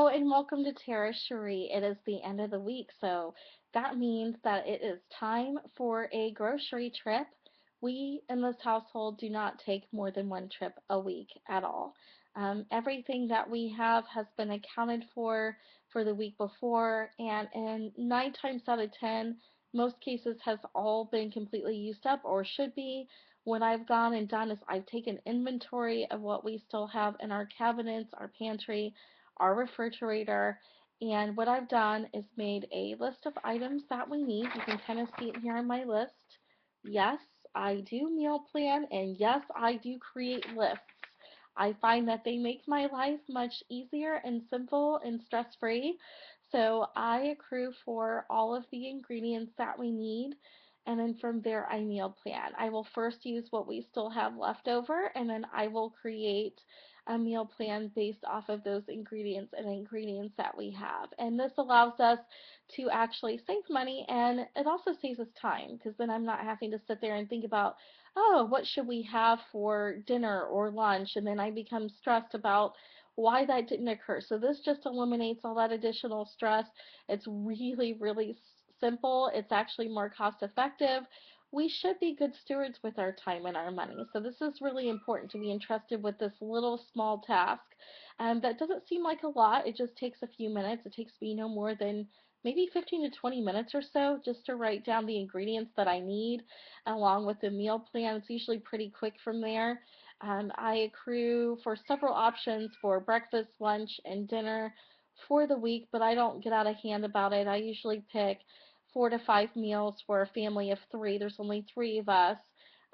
and welcome to Tara Cherie. It is the end of the week, so that means that it is time for a grocery trip. We in this household do not take more than one trip a week at all. Everything that we have has been accounted for the week before, and in 9 times out of 10, most cases has all been completely used up or should be. What I've gone and done is I've taken inventory of what we still have in our cabinets, our pantry, our refrigerator. And what I've done is made a list of items that we need. You can kind of see it here on my list. Yes, I do meal plan, and yes, I do create lists. I find that they make my life much easier and simple and stress-free. So I accrue for all of the ingredients that we need, and then from there I meal plan. I will first use what we still have left over, and then I will create a meal plan based off of those ingredients that we have. And this allows us to actually save money, and it also saves us time because then I'm not having to sit there and think about, oh, what should we have for dinner or lunch? And then I become stressed about why that didn't occur. So this just eliminates all that additional stress. It's really, really simple. It's actually more cost effective. We should be good stewards with our time and our money. So this is really important to be entrusted with this little small task. That doesn't seem like a lot. It just takes a few minutes. It takes me no more than maybe 15 to 20 minutes or so just to write down the ingredients that I need along with the meal plan. It's usually pretty quick from there. I accrue for several options for breakfast, lunch, and dinner for the week, but I don't get out of hand about it. I usually pick 4 to 5 meals for a family of three. There's only three of us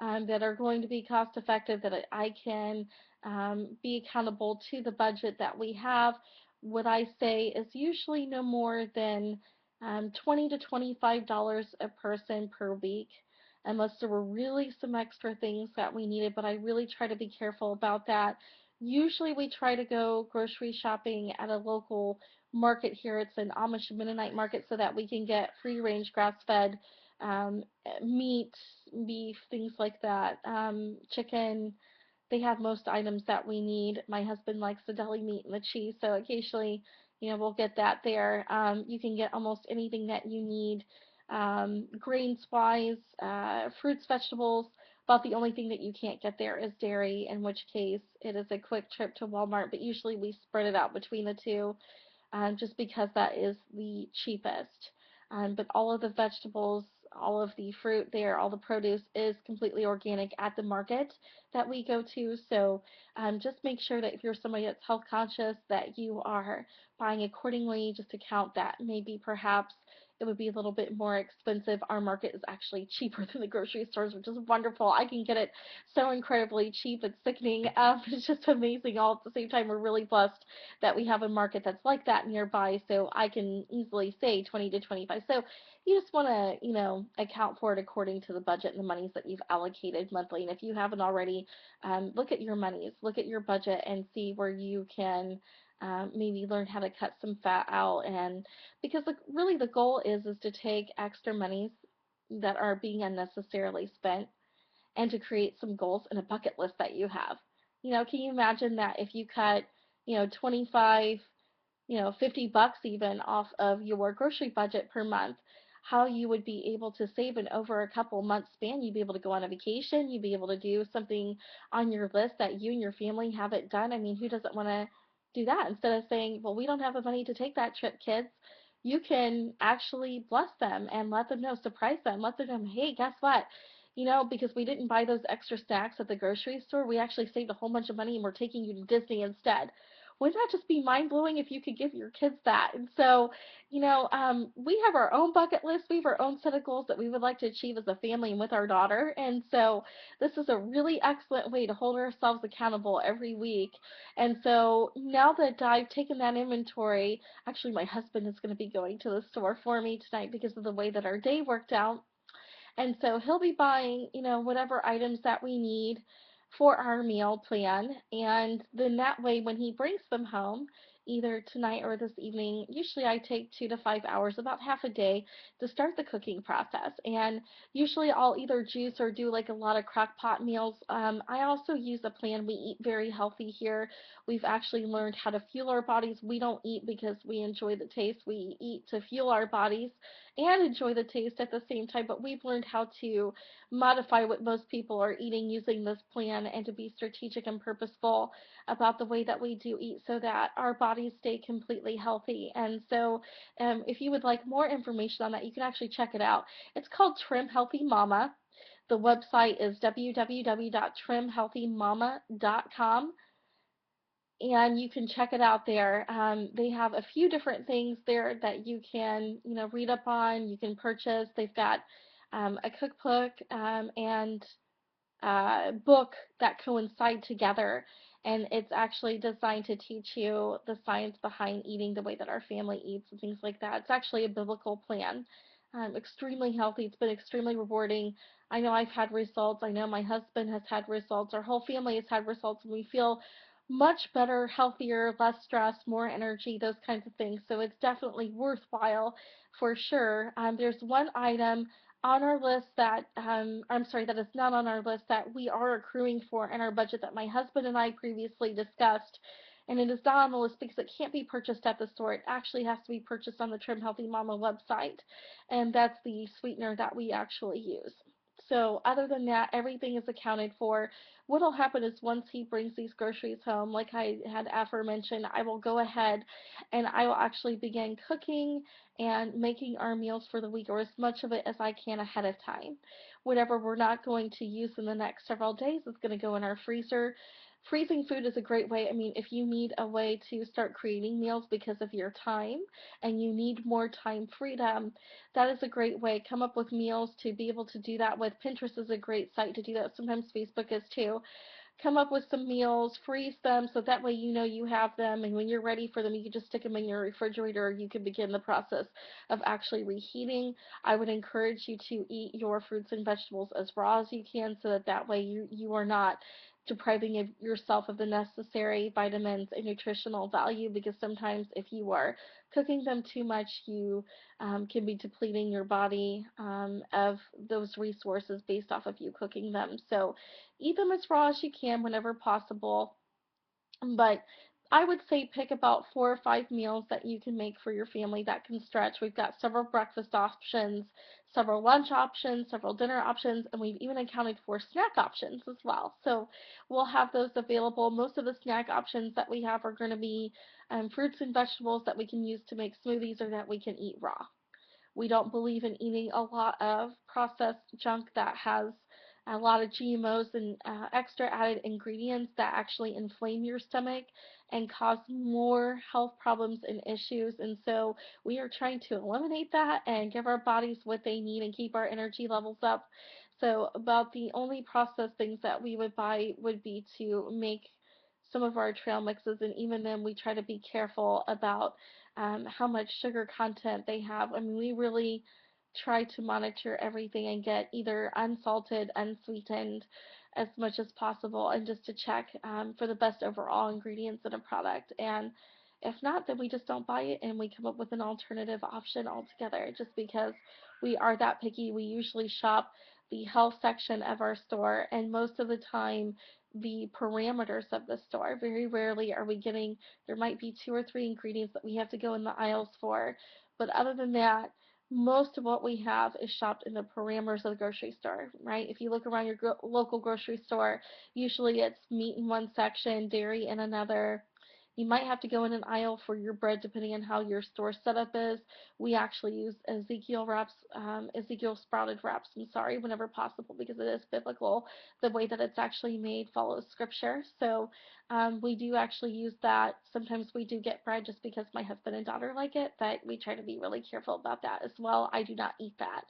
that are going to be cost effective, that I can be accountable to the budget that we have. What I say is usually no more than $20 to $25 a person per week, unless there were really some extra things that we needed, but I really try to be careful about that. Usually we try to go grocery shopping at a local market here. It's an Amish Mennonite market so that we can get free range grass fed um, meat, beef, things like that, chicken. They have most items that we need. My husband likes the deli meat and the cheese, so occasionally, we'll get that there. You can get almost anything that you need, grains wise, fruits, vegetables. About the only thing that you can't get there is dairy, in which case it is a quick trip to Walmart, but usually we spread it out between the two just because that is the cheapest. But all of the vegetables, all of the fruit there, all the produce is completely organic at the market that we go to. So just make sure that if you're somebody that's health conscious, that you are buying accordingly. Just to count that maybe perhaps it would be a little bit more expensive. Our market is actually cheaper than the grocery stores, which is wonderful. I can get it so incredibly cheap. It's sickening. It's just amazing. All at the same time, we're really blessed that we have a market that's like that nearby, so I can easily say 20 to 25. So you just want to, account for it according to the budget and the monies that you've allocated monthly. And if you haven't already, look at your monies, look at your budget, and see where you can maybe learn how to cut some fat out. And because really the goal is to take extra monies that are being unnecessarily spent and to create some goals and a bucket list that you have. Can you imagine that if you cut, 25, $50 even off of your grocery budget per month, how you would be able to save in over a couple months span. You'd be able to go on a vacation, you'd be able to do something on your list that you and your family haven't done. I mean, who doesn't want to do that? Instead of saying, well, we don't have the money to take that trip, kids, you can actually bless them and let them know, surprise them, let them know, hey, guess what? Because we didn't buy those extra snacks at the grocery store, we actually saved a whole bunch of money and we're taking you to Disney instead. Wouldn't that just be mind blowing if you could give your kids that? And so, we have our own bucket list. We have our own set of goals that we would like to achieve as a family and with our daughter. And so, this is a really excellent way to hold ourselves accountable every week. And so, now that I've taken that inventory, actually, my husband is going to be going to the store for me tonight because of the way that our day worked out. And so he'll be buying, whatever items that we need for our meal plan. And then that way, when he brings them home, either tonight or this evening. Usually I take 2 to 5 hours, about half a day, to start the cooking process. And usually I'll either juice or do like a lot of crock pot meals. I also use a plan. We eat very healthy here. We've actually learned how to fuel our bodies. We don't eat because we enjoy the taste. We eat to fuel our bodies and enjoy the taste at the same time. But we've learned how to modify what most people are eating using this plan and to be strategic and purposeful about the way that we do eat so that our bodies stay completely healthy. And so, if you would like more information on that, you can actually check it out. It's called Trim Healthy Mama. The website is www.trimhealthymama.com, and you can check it out there. They have a few different things there that you can, read up on. You can purchase. They've got a cookbook and book that coincide together, and it's actually designed to teach you the science behind eating the way that our family eats and things like that. It's actually a biblical plan. Extremely healthy. It's been extremely rewarding. I know I've had results. I know my husband has had results. Our whole family has had results, and we feel much better, healthier, less stress, more energy, those kinds of things. So it's definitely worthwhile for sure. There's one item on our list that I'm sorry, that is not on our list that we are accruing for in our budget that my husband and I previously discussed. And it is not on the list because it can't be purchased at the store. It actually has to be purchased on the Trim Healthy Mama website. And that's the sweetener that we actually use. So other than that, everything is accounted for. What'll happen is once he brings these groceries home, like I had aforementioned, I will go ahead and I will actually begin cooking and making our meals for the week, or as much of it as I can ahead of time. Whatever we're not going to use in the next several days is going to go in our freezer. Freezing food is a great way. I mean, if you need a way to start creating meals because of your time and you need more time freedom, that is a great way. Come up with meals to be able to do that with. Pinterest is a great site to do that. Sometimes Facebook is too. Come up with some meals, freeze them so that way you know you have them, and when you're ready for them, you can just stick them in your refrigerator, or you can begin the process of actually reheating. I would encourage you to eat your fruits and vegetables as raw as you can so that way you are not depriving yourself of the necessary vitamins and nutritional value, because sometimes if you are cooking them too much, you can be depleting your body of those resources based off of you cooking them. So eat them as raw as you can whenever possible. But I would say pick about 4 or 5 meals that you can make for your family that can stretch. We've got several breakfast options, several lunch options, several dinner options, and we've even accounted for snack options as well. So we'll have those available. Most of the snack options that we have are going to be fruits and vegetables that we can use to make smoothies or that we can eat raw. We don't believe in eating a lot of processed junk that has a lot of GMOs and extra added ingredients that actually inflame your stomach and cause more health problems and issues. And so we are trying to eliminate that and give our bodies what they need and keep our energy levels up. So about the only processed things that we would buy would be to make some of our trail mixes, and even then we try to be careful about how much sugar content they have. I mean, we really try to monitor everything and get either unsalted, unsweetened as much as possible, and just to check for the best overall ingredients in a product. And if not, then we just don't buy it and we come up with an alternative option altogether, just because we are that picky. We usually shop the health section of our store, and most of the time the parameters of the store. Very rarely are we getting, there might be 2 or 3 ingredients that we have to go in the aisles for, but other than that, most of what we have is shopped in the parameters of the grocery store, right? If you look around your local grocery store, usually it's meat in one section, dairy in another. You might have to go in an aisle for your bread depending on how your store setup is. We actually use Ezekiel sprouted wraps, I'm sorry, whenever possible, because it is biblical. The way that it's actually made follows scripture. So we do actually use that. Sometimes we do get bread just because my husband and daughter like it, but we try to be really careful about that as well. I do not eat that.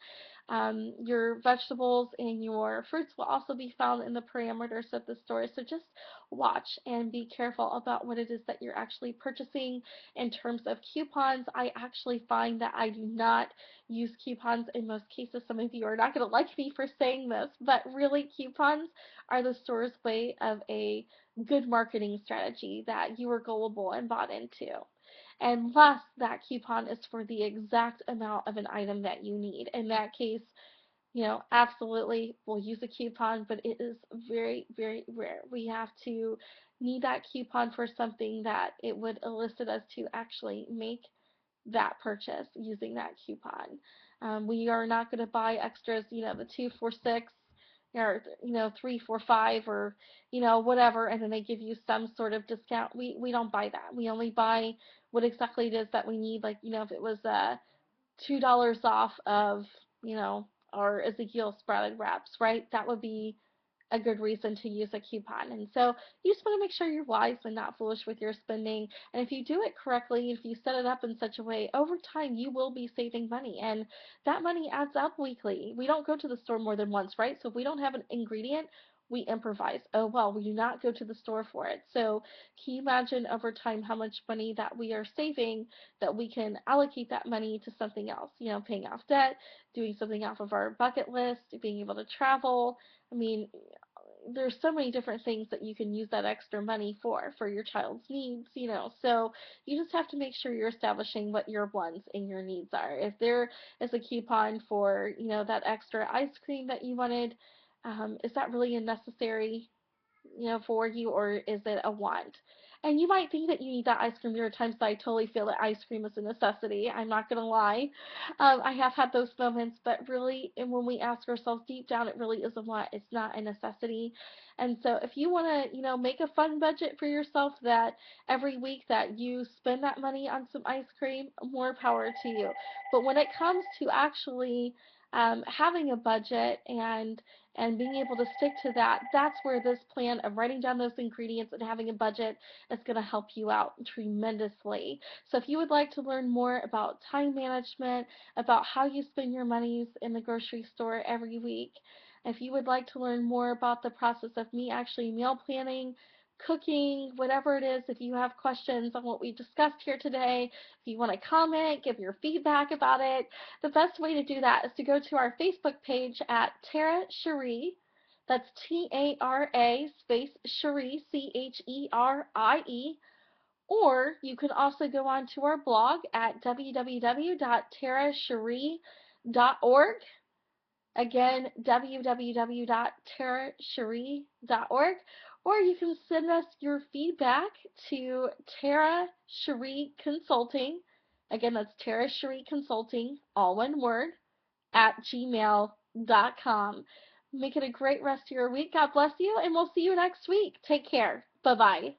Your vegetables and your fruits will also be found in the parameters of the store. So just watch and be careful about what it is that you're actually purchasing in terms of coupons. I actually find that I do not use coupons in most cases. Some of you are not going to like me for saying this, but really coupons are the store's way of a good marketing strategy that you are gullible and bought into. Unless that coupon is for the exact amount of an item that you need. In that case, absolutely we'll use a coupon, but it is very, very rare. We have to need that coupon for something that it would elicit us to actually make that purchase using that coupon. We are not going to buy extras, the 2 for 6 or 3 for 5 or whatever, and then they give you some sort of discount. We don't buy that. We only buy what exactly it is that we need. Like if it was $2 off of our Ezekiel sprouted wraps, right? That would be a good reason to use a coupon. And so you just want to make sure you're wise and not foolish with your spending. And if you do it correctly, if you set it up in such a way, over time you will be saving money. And that money adds up weekly. We don't go to the store more than once, right? So if we don't have an ingredient, we improvise. Oh, well, we do not go to the store for it. So can you imagine over time how much money that we are saving that we can allocate that money to something else? Paying off debt, doing something off of our bucket list, being able to travel. I mean, there's so many different things that you can use that extra money for your child's needs. So you just have to make sure you're establishing what your wants and your needs are. If there is a coupon for, that extra ice cream that you wanted, is that really a necessary for you, or is it a want? And you might think that you need that ice cream. There are times that I totally feel that ice cream is a necessity. I'm not going to lie. I have had those moments, but really, and when we ask ourselves deep down, it really is a want. It's not a necessity. And so if you want to, make a fun budget for yourself that every week that you spend that money on some ice cream, more power to you. But when it comes to actually having a budget and being able to stick to that, that's where this plan of writing down those ingredients and having a budget is going to help you out tremendously. So if you would like to learn more about time management, about how you spend your monies in the grocery store every week, if you would like to learn more about the process of me actually meal planning, cooking, whatever it is, if you have questions on what we discussed here today, if you want to comment, give your feedback about it, the best way to do that is to go to our Facebook page at Tara Cherie. That's Tara space Cherie, Cherie. Or you can also go on to our blog at www.taracherie.org. Again, www.taracherie.org. Or you can send us your feedback to Tara Cherie Consulting. Again, that's Tara Cherie Consulting, all one word, at gmail.com. Make it a great rest of your week. God bless you, and we'll see you next week. Take care. Bye-bye.